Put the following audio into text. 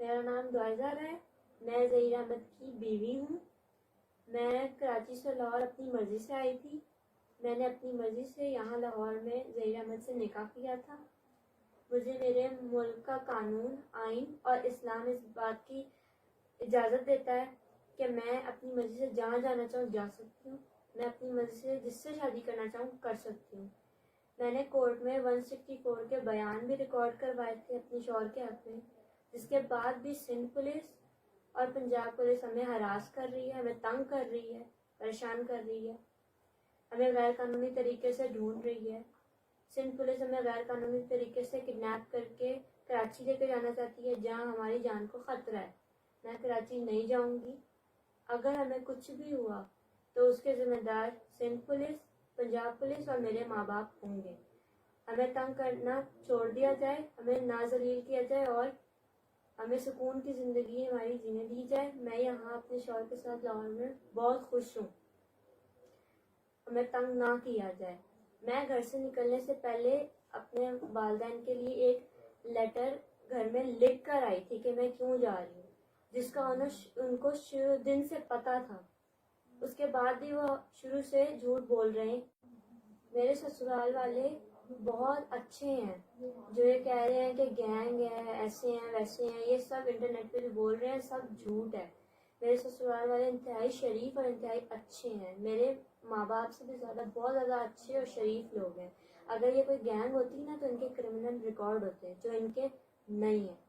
میرا نام دعائزہ ہے، میں ظہیر احمد کی بیوی ہوں۔ میں کراچی سے لاہور اپنی مرضی سے آئی تھی۔ میں نے اپنی مرضی سے یہاں لاہور میں ظہیر احمد سے نکاح کیا تھا۔ مجھے میرے ملک کا قانون، آئین اور اسلام اس بات کی اجازت دیتا ہے کہ میں اپنی مرضی سے جہاں جانا چاہوں جا سکتی ہوں۔ میں اپنی مرضی سے جس سے شادی کرنا چاہوں کر سکتی ہوں۔ میں نے کورٹ میں 164 کے بیان بھی ریکارڈ کروائے تھے اپنے شوہر کے حق میں، جس کے بعد بھی سندھ پولیس اور پنجاب پولیس ہمیں ہراس کر رہی ہے، ہمیں تنگ کر رہی ہے، پریشان کر رہی ہے، ہمیں غیر قانونی طریقے سے ڈھونڈ رہی ہے۔ سندھ پولیس ہمیں غیر قانونی طریقے سے کڈنیپ کر کے کراچی لے کے جانا چاہتی ہے، جہاں ہماری جان کو خطرہ ہے۔ میں کراچی نہیں جاؤں گی۔ اگر ہمیں کچھ بھی ہوا تو اس کے ذمہ دار سندھ پولیس، پنجاب پولیس اور میرے ماں باپ ہوں گے۔ ہمیں تنگ کرنا چھوڑ دیا جائے، ہمیں ناذلیل کیا جائے اور ہمیں سکون کی زندگی ہماری جینے دی جائے۔ میں یہاں اپنے شوہر کے ساتھ لاہور میں بہت خوش ہوں، ہمیں تنگ نہ کیا جائے۔ میں گھر سے نکلنے سے پہلے اپنے والدین کے لیے ایک لیٹر گھر میں لکھ کر آئی تھی کہ میں کیوں جا رہی ہوں، جس کا ان کو شروع دن سے پتا تھا۔ اس کے بعد بھی وہ شروع سے جھوٹ بول رہے ہیں۔ میرے سسرال والے بہت اچھے ہیں، جو یہ کہہ رہے ہیں کہ گینگ ہے، ایسے ہیں ویسے ہیں، یہ سب انٹرنیٹ پہ جو بول رہے ہیں سب جھوٹ ہے۔ میرے سسرال والے انتہائی شریف اور انتہائی اچھے ہیں، میرے ماں باپ سے بھی زیادہ بہت زیادہ اچھے اور شریف لوگ ہیں۔ اگر یہ کوئی گینگ ہوتی نا تو ان کے کرمنل ریکارڈ ہوتے ہیں، جو ان کے نہیں ہیں۔